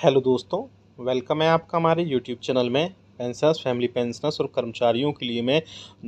Hello दोस्तों, welcome है आपका हमारे यूट्यूब चैनल में। पेंशनर्स, फैमिली पेंशनर्स और कर्मचारियों के लिए मैं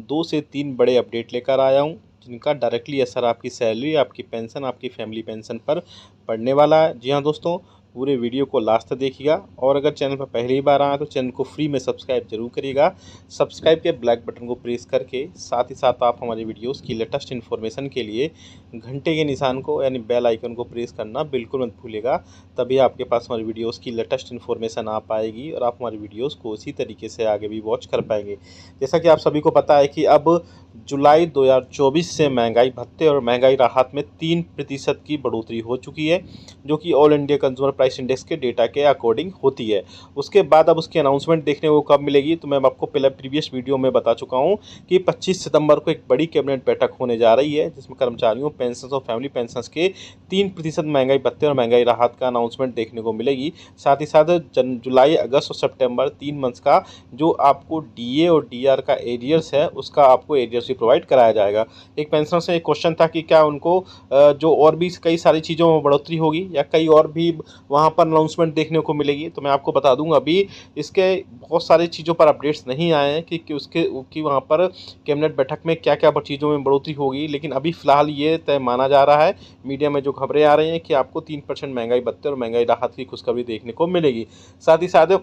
2 से 3 बड़े अपडेट लेकर आया हूं, जिनका डायरेक्टली असर आपकी सैलरी, आपकी पेंशन, आपकी फैमिली पेंशन पर पड़ने वाला है। जी हाँ दोस्तों, पूरे वीडियो को लास्ट तक देखिएगा और अगर चैनल पर पहली बार आए तो चैनल को फ्री में सब्सक्राइब जरूर करिएगा। सब्सक्राइब के ब्लैक बटन को प्रेस करके साथ ही साथ आप हमारे वीडियोस की लेटेस्ट इन्फॉर्मेशन के लिए घंटे के निशान को यानी बेल आइकन को प्रेस करना बिल्कुल मत भूलिएगा। तभी आपके पास हमारी वीडियोस की लेटेस्ट इन्फॉर्मेशन आ पाएगी और आप हमारी वीडियोस को उसी तरीके से आगे भी वॉच कर पाएंगे। जैसा कि आप सभी को पता है कि अब जुलाई 2024 से महंगाई भत्ते और महंगाई राहत में 3% की बढ़ोतरी हो चुकी है, जो कि all India consumer price index के डेटा के अकॉर्डिंग होती है। उसके बाद अब उसकी अनाउंसमेंट देखने को कब मिलेगी, तो मैं आपको पहले प्रीवियस वीडियो में बता चुका हूँ कि 25 सितंबर को एक बड़ी कैबिनेट बैठक होने जा रही है, जिसमें कर्मचारियों, पेंशन और फैमिली पेंशन के 3% महंगाई भत्ते और महंगाई राहत का अनाउंसमेंट देखने को मिलेगी। साथ ही साथ जुलाई, अगस्त और सितंबर 3 मंथ्स का जो आपको डीए और डीआर का एरियर्स है, उसका आपको एरियर्स भी प्रोवाइड कराया जाएगा। एक पेंशनर से एक क्वेश्चन था कि क्या उनको जो और भी कई सारी चीज़ों में बढ़ोतरी होगी या कई और भी वहाँ पर अनाउंसमेंट देखने को मिलेगी, तो मैं आपको बता दूंगा अभी इसके बहुत सारी चीज़ों पर अपडेट्स नहीं आए हैं कि उसकी वहाँ पर कैबिनेट बैठक में क्या क्या चीज़ों में बढ़ोतरी होगी। लेकिन अभी फ़िलहाल ये तय माना जा रहा है, मीडिया में जो खबरें आ रही हैं, कि आपको 3% महंगाई भत्ते और महंगाई राहत की खुशखबरी देखने को मिलेगी। साथ ही साथ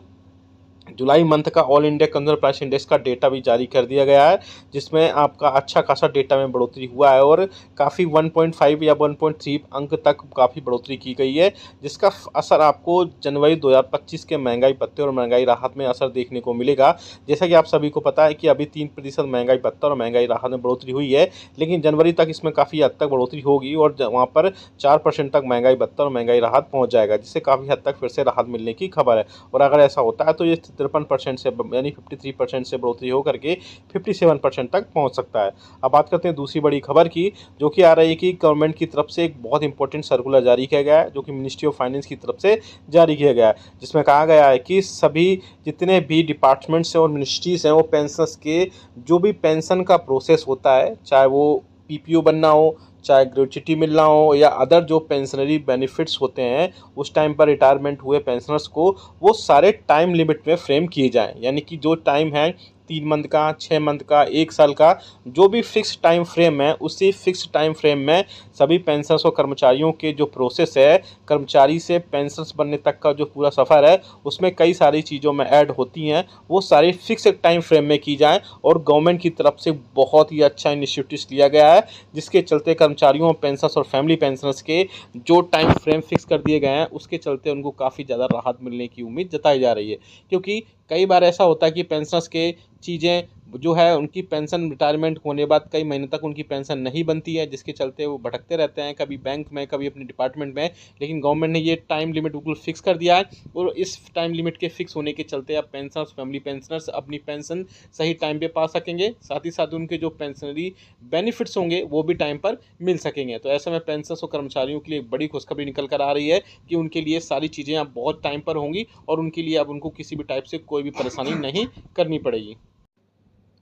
जुलाई मंथ का all India consumer price index का डेटा भी जारी कर दिया गया है, जिसमें आपका अच्छा खासा डेटा में बढ़ोतरी हुआ है और काफ़ी 1.5 या 1.3 अंक तक काफ़ी बढ़ोतरी की गई है, जिसका असर आपको जनवरी 2025 के महंगाई भत्ते और महंगाई राहत में असर देखने को मिलेगा। जैसा कि आप सभी को पता है कि अभी 3% महंगाई भत्ता और महंगाई राहत में बढ़ोतरी हुई है, लेकिन जनवरी तक इसमें काफ़ी हद तक बढ़ोतरी होगी और वहाँ पर 4% तक महंगाई भत्ता और महंगाई राहत पहुँच जाएगा, जिससे काफ़ी हद तक फिर से राहत मिलने की खबर है। और अगर ऐसा होता है तो ये 53% से यानी 53% से बढ़ोतरी होकर के 57% तक पहुंच सकता है। अब बात करते हैं दूसरी बड़ी खबर की, जो कि आ रही है कि गवर्नमेंट की तरफ से एक बहुत इंपॉर्टेंट सर्कुलर जारी किया गया है, जो कि मिनिस्ट्री ऑफ फाइनेंस की तरफ से जारी किया गया है, जिसमें कहा गया है कि सभी जितने भी डिपार्टमेंट्स हैं और मिनिस्ट्रीज हैं, वो पेंशनर्स के जो भी पेंशन का प्रोसेस होता है, चाहे वो पीपीओ बनना हो, चाहे ग्रेच्युटी मिलना हो या अदर जो पेंशनरी बेनिफिट्स होते हैं उस टाइम पर रिटायरमेंट हुए पेंशनर्स को, वो सारे टाइम लिमिट में फ्रेम किए जाएं। यानी कि जो टाइम है 3 मंथ का, 6 मंथ का, 1 साल का, जो भी फिक्स टाइम फ्रेम है, उसी फिक्स टाइम फ्रेम में सभी पेंशनर्स और कर्मचारियों के जो प्रोसेस है, कर्मचारी से पेंशनर्स बनने तक का जो पूरा सफ़र है, उसमें कई सारी चीज़ों में ऐड होती हैं, वो सारी फिक्स टाइम फ्रेम में की जाएँ। और गवर्नमेंट की तरफ से बहुत ही अच्छा इनिशिएटिव लिया गया है, जिसके चलते कर्मचारियों, पेंशनर्स और फैमिली पेंशनर्स के जो टाइम फ्रेम फिक्स कर दिए गए हैं, उसके चलते उनको काफ़ी ज़्यादा राहत मिलने की उम्मीद जताई जा रही है। क्योंकि कई बार ऐसा होता है कि पेंशनर्स के चीज़ें जो है, उनकी पेंशन रिटायरमेंट होने बाद कई महीने तक उनकी पेंशन नहीं बनती है, जिसके चलते वो भटकते रहते हैं, कभी बैंक में, कभी अपने डिपार्टमेंट में। लेकिन गवर्नमेंट ने ये टाइम लिमिट बिल्कुल फिक्स कर दिया है और इस टाइम लिमिट के फिक्स होने के चलते अब पेंशनर्स, फैमिली पेंशनर्स अपनी पेंशन सही टाइम पे पा सकेंगे। साथ ही साथ उनके जो पेंशनरी बेनिफिट्स होंगे वो भी टाइम पर मिल सकेंगे। तो ऐसे में पेंशनर्स और कर्मचारियों के लिए एक बड़ी खुशखबरी निकल कर आ रही है कि उनके लिए सारी चीज़ें अब बहुत टाइम पर होंगी और उनके लिए अब उनको किसी भी टाइप से कोई भी परेशानी नहीं करनी पड़ेगी।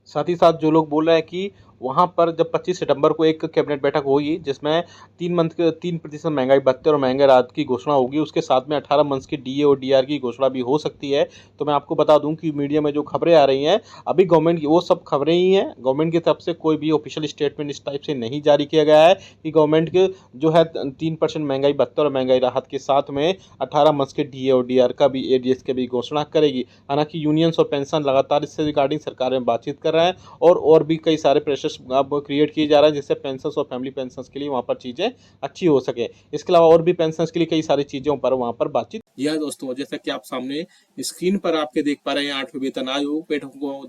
साथ ही साथ जो लोग बोल रहे हैं कि वहाँ पर जब 25 सितंबर को एक कैबिनेट बैठक होगी, जिसमें 3% महंगाई भत्ते और महंगाई राहत की घोषणा होगी, उसके साथ में 18 मंथ्स की डीए और डीआर की घोषणा भी हो सकती है। तो मैं आपको बता दूं कि मीडिया में जो खबरें आ रही हैं, अभी गवर्नमेंट की वो सब खबरें ही हैं। गवर्नमेंट की तरफ से कोई भी ऑफिशियल स्टेटमेंट इस टाइप से नहीं जारी किया गया है कि गवर्नमेंट के जो है 3% महंगाई भत्ते और महंगाई राहत के साथ में 18 मंथ्स के डीए और डीआर का भी, एडीएस की भी घोषणा करेगी। हालांकि यूनियंस और पेंशन लगातार इससे रिगार्डिंग सरकार में बातचीत कर रहे हैं और भी कई सारे प्रेशर्स अब क्रिएट किए जा रहा है, जिससे पेंशनर्स और फैमिली पेंशनर्स के लिए वहाँ पर चीज़ें अच्छी हो सके। इसके अलावा और भी पेंशनर्स के लिए कई सारी चीज़ों पर वहाँ पर बातचीत। यह दोस्तों, जैसा कि आप सामने स्क्रीन पर आपके देख पा रहे हैं, 8वें वेतन आयोग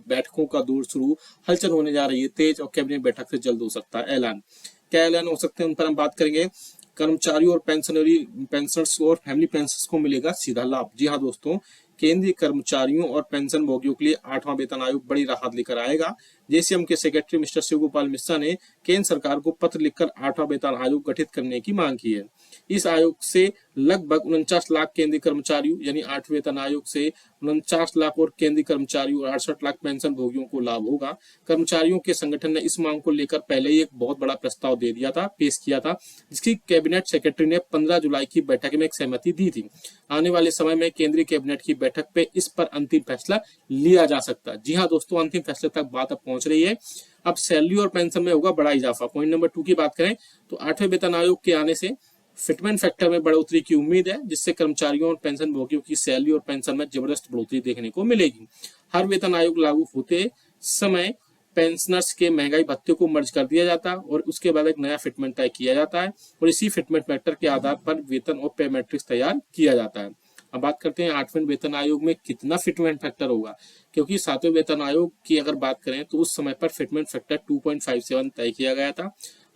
बैठकों का दौर शुरू, हलचल होने जा रही है तेज और कैबिनेट बैठक से जल्द हो सकता है ऐलान। क्या ऐलान हो सकते हैं, उन पर हम बात करेंगे। कर्मचारियों और पेंशनर्स और फैमिली पेंशनर्स को मिलेगा सीधा लाभ। जी हाँ दोस्तों, केंद्रीय कर्मचारियों और पेंशन भोगियों के लिए 8वां वेतन आयोग बड़ी राहत लेकर आएगा, जेसीएम के सेक्रेटरी मिस्टर शिव गोपाल मिश्रा ने केंद्र सरकार को पत्र लिखकर 8वां वेतन आयोग गठित करने की मांग की है। इस आयोग से लगभग 49 लाख केंद्रीय कर्मचारियों यानी 8वें वेतन आयोग से 49 लाख और केंद्रीय कर्मचारियों और 68 लाख पेंशन भोगियों को लाभ होगा। कर्मचारियों के संगठन ने इस मांग को लेकर पहले ही एक बहुत बड़ा प्रस्ताव दे दिया था, पेश किया था, जिसकी कैबिनेट सेक्रेटरी ने 15 जुलाई की बैठक में एक सहमति दी थी। आने वाले समय में केंद्रीय कैबिनेट की बैठक पे इस पर अंतिम फैसला लिया जा सकता है। जी हाँ दोस्तों, अंतिम फैसले तक बात अब पहुंच रही है। अब सैलरी और पेंशन में होगा बड़ा इजाफा। पॉइंट नंबर 2 की बात करें तो 8वें वेतन आयोग के आने से फिटमेंट फैक्टर में बढ़ोतरी की उम्मीद है, जिससे कर्मचारियों और पेंशन भोगियों की सैलरी और पेंशन में जबरदस्त बढ़ोतरी देखने को मिलेगी। हर वेतन आयोग लागू होते समय पेंशनर्स के महंगाई भत्ते को मर्ज कर दिया जाता है और उसके बाद एक नया फिटमेंट तय किया जाता है और इसी फिटमेंट फैक्टर के आधार पर वेतन और पे मैट्रिक्स तैयार किया जाता है। अब बात करते हैं 8वें वेतन आयोग में कितना फिटमेंट फैक्टर होगा, क्योंकि 7वें वेतन आयोग की अगर बात करें तो उस समय पर फिटमेंट फैक्टर 2.57 तय किया गया था।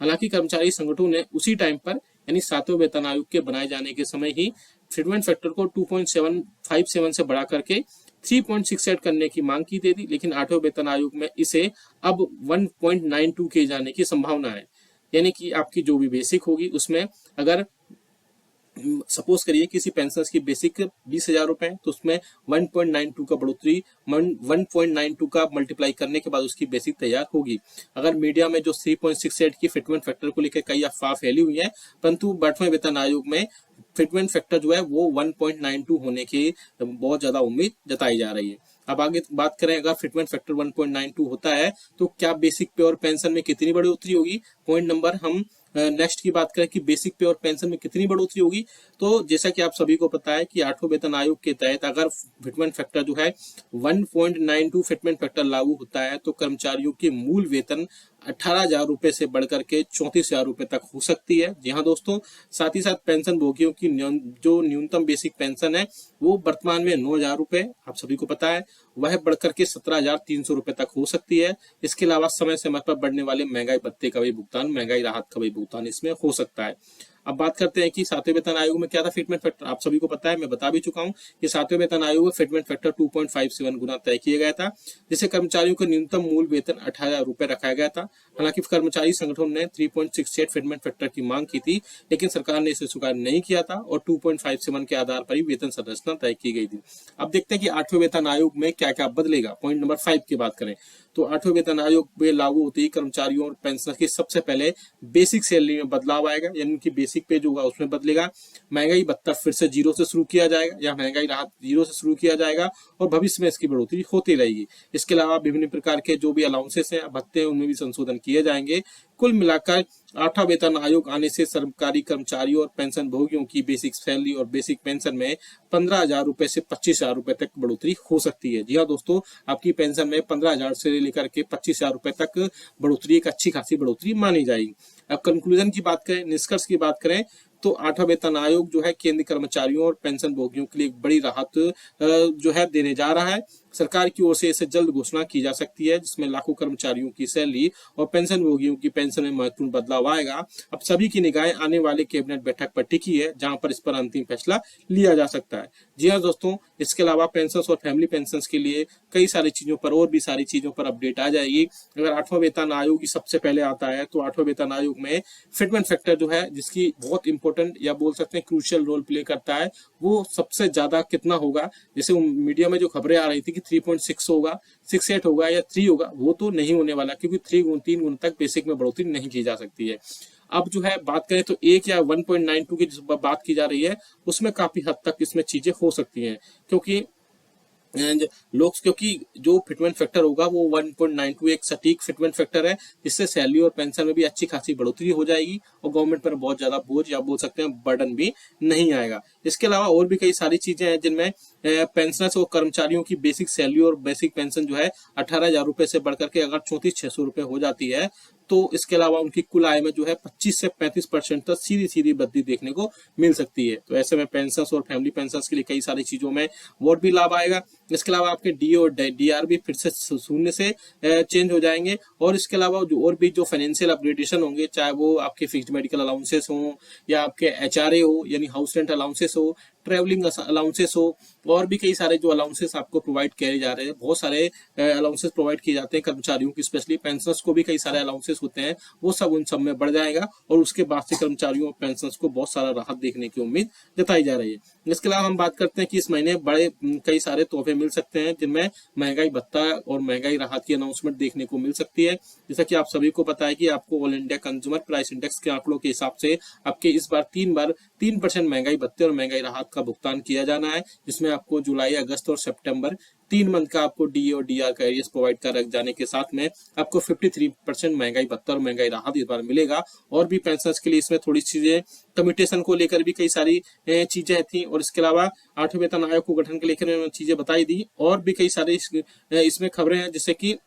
हालांकि कर्मचारी संगठनों ने उसी टाइम पर यानी 7वें वेतन आयोग के बनाए जाने के समय ही फिटमेंट फैक्टर को 2.757 से बढ़ा करके 3.68 करने की मांग की थी, लेकिन 8वें वेतन आयोग में इसे अब 1.92 किए जाने की संभावना है। यानी कि आपकी जो भी बेसिक होगी उसमें अगर सपोज करिए किसी पेंशनर्स की बेसिक 20,000 रुपए तो उसमें 1.92 का बढ़ोतरी 1.92 का मल्टीप्लाई करने के बाद उसकी बेसिक तैयार होगी। अगर मीडिया में जो 3.68 की फिटमेंट फैक्टर को लेकर कई अफवाह फैली हुई है, परंतु 8वें वेतन आयोग में फिटमेंट फैक्टर जो है वो 1.92 होने की बहुत ज्यादा उम्मीद जताई जा रही है। अब आगे बात करें, अगर फिटमेंट फैक्टर 1.92 होता है तो क्या बेसिक पे और पेंशन में कितनी बढ़ोतरी होगी। पॉइंट नंबर हम नेक्स्ट की बात करें कि बेसिक पे और पेंशन में कितनी बढ़ोतरी होगी, तो जैसा कि आप सभी को पता है कि 8वें वेतन आयोग के तहत अगर फिटमेंट फैक्टर जो है 1.92 फिटमेंट फैक्टर लागू होता है तो कर्मचारियों के मूल वेतन 18,000 रुपए से बढ़कर के 34,000 रुपए तक हो सकती है। जी हाँ दोस्तों, साथ ही साथ पेंशन भोगियों की जो न्यूनतम बेसिक पेंशन है वो वर्तमान में 9,000 रुपए आप सभी को पता है, वह बढ़कर के 17,300 रुपए तक हो सकती है। इसके अलावा समय समय पर बढ़ने वाले महंगाई भत्ते का भी भुगतान, महंगाई राहत का भी भुगतान इसमें हो सकता है। अब बात करते हैं कि 7वें वेतन आयोग में क्या था फिटमेंट फैक्टर। आप सभी को पता है, मैं बता भी चुका हूं कि 7वें वेतन आयोग में फिटमेंट फैक्टर 2.57 गुना तय किया गया था, जिससे कर्मचारियों का न्यूनतम मूल वेतन 18,000 रुपए रखा गया था। हालांकि कर्मचारी संगठनों ने 3.68 फिटमेंट फैक्टर की मांग की थी, लेकिन सरकार ने इसे स्वीकार नहीं किया था और 2.57 के आधार पर ही वेतन संरचना तय की गई थी। अब देखते हैं कि 8वें वेतन आयोग में क्या क्या बदलेगा। पॉइंट नंबर 5 की बात करें तो 8वें वेतन आयोग में लागू होते ही कर्मचारियों और पेंशनर की सबसे पहले बेसिक सैलरी में बदलाव आएगा, यानी उनकी बेसिक पे जो होगा उसमें बदलेगा। महंगाई भत्ता फिर से 0 से शुरू किया जाएगा या महंगाई राहत 0 से शुरू किया जाएगा और भविष्य में इसकी बढ़ोतरी होती रहेगी। इसके अलावा विभिन्न प्रकार के जो भी अलाउंसेस हैं, भत्ते हैं, उनमें भी संशोधन किए जाएंगे। कुल मिलाकर 8वां वेतन आयोग आने से सरकारी कर्मचारियों और पेंशन भोगियों की बेसिक सैलरी और बेसिक पेंशन में 15,000 रुपए से 25,000 रुपए तक बढ़ोतरी हो सकती है। जी हाँ दोस्तों, आपकी पेंशन में 15,000 से लेकर के 25,000 रुपए तक बढ़ोतरी एक अच्छी खासी बढ़ोतरी मानी जाएगी। अब कंक्लूजन की बात करें, निष्कर्ष की बात करें तो 8वां वेतन आयोग जो है केंद्रीय कर्मचारियों और पेंशन भोगियों के लिए एक बड़ी राहत जो है देने जा रहा है। सरकार की ओर से इसे जल्द घोषणा की जा सकती है, जिसमें लाखों कर्मचारियों की सैलरी और पेंशन भोगियों की पेंशन में महत्वपूर्ण बदलाव आएगा। अब सभी की निगाहें आने वाले कैबिनेट बैठक पर टिकी है, जहां पर इस पर अंतिम फैसला लिया जा सकता है। जी हाँ दोस्तों, इसके अलावा पेंशन और फैमिली पेंशन के लिए कई सारी चीजों पर और भी सारी चीजों पर अपडेट आ जाएगी। अगर 8वां वेतन आयोग सबसे पहले आता है तो 8वां वेतन आयोग में फिटमेंट फैक्टर जो है, जिसकी बहुत इंपॉर्टेंट या बोल सकते हैं क्रूशियल रोल प्ले करता है, वो सबसे ज्यादा कितना होगा। जैसे मीडिया में जो खबरें आ रही थी कि 3.6 होगा, 68 होगा या 3 होगा, वो तो नहीं होने वाला, क्योंकि 3 गुण तक बेसिक में बढ़ोतरी नहीं की जा सकती है। अब जो है बात करें तो 1 या 1.92 की जिस बात की जा रही है उसमें काफी हद तक इसमें चीजें हो सकती हैं, क्योंकि क्योंकि जो फिटमेंट फैक्टर होगा वो 1.92 एक सटीक फिटमेंट फैक्टर है, जिससे सैलरी और पेंशन में भी अच्छी खासी बढ़ोतरी हो जाएगी और गवर्नमेंट पर बहुत ज्यादा बोझ या बोल सकते हैं बर्डन भी नहीं आएगा। इसके अलावा और भी कई सारी चीजें हैं जिनमें पेंशनर्स और कर्मचारियों की बेसिक सैलरी और बेसिक पेंशन जो है 18,000 रुपए से बढ़कर के अगर 34,600 रुपए हो जाती है तो इसके अलावा उनकी कुल आय में जो है 25 से 35% तक सीधी सीधी वृद्धि देखने को मिल सकती है। तो ऐसे में पेंशनर्स और फैमिली पेंशनर्स के लिए कई सारी चीजों में और भी लाभ आएगा। इसके अलावा आपके डी और डीआर भी फिर से शून्य से चेंज हो जाएंगे और इसके अलावा जो और भी जो फाइनेंशियल अपग्रेडेशन होंगे, चाहे वो आपके फिक्स्ड मेडिकल अलाउंसेस हो या आपके एचआरए हो यानी हाउस रेंट अलाउंसेस हो, ट्रैवलिंग अलाउंसेस हो, और भी कई सारे जो अलाउंसेस आपको प्रोवाइड किए जा रहे हैं, बहुत सारे अलाउंसेस प्रोवाइड किए जाते हैं कर्मचारियों की, स्पेशली पेंशनर्स को भी कई सारे अलाउंसेस होते हैं, वो सब उन सब में बढ़ जाएगा और उसके बाद से कर्मचारियों और पेंशनर्स को बहुत सारा राहत देखने की उम्मीद जताई जा रही है। इसके अलावा हम बात करते हैं कि इस महीने बड़े कई सारे तोहफे मिल सकते हैं, जिनमें महंगाई भत्ता और महंगाई राहत की अनाउंसमेंट देखने को मिल सकती है। जैसा कि आप सभी को पता है कि आपको all India consumer price index के आंकड़ों के हिसाब से आपके इस बार 3% महंगाई भत्ते और महंगाई राहत का भुगतान किया जाना है, जिसमें आपको जुलाई, अगस्त और सितंबर 3 मंथ का आपको डी और डी आर का एरियस प्रोवाइड कर जाने के साथ में आपको 53% महंगाई भत्ता और महंगाई राहत इस बार मिलेगा। और भी पेंशनर्स के लिए इसमें थोड़ी चीजें कम्यूटेशन को लेकर भी कई सारी चीजें थी, और इसके अलावा 8वें वेतन आयोग को गठन के लेकर चीजें बताई दी, और भी कई सारी इसमें खबरें हैं, जैसे कि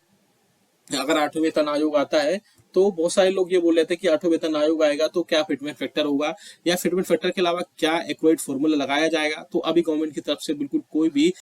अगर 8वें वेतन आयोग आता है तो बहुत सारे लोग ये बोल रहे थे कि 8वें वेतन आयोग आएगा तो क्या फिटमेंट फैक्टर होगा, या फिटमेंट फैक्टर के अलावा क्या एक्वाइड फॉर्मूला लगाया जाएगा। तो अभी गवर्नमेंट की तरफ से बिल्कुल कोई भी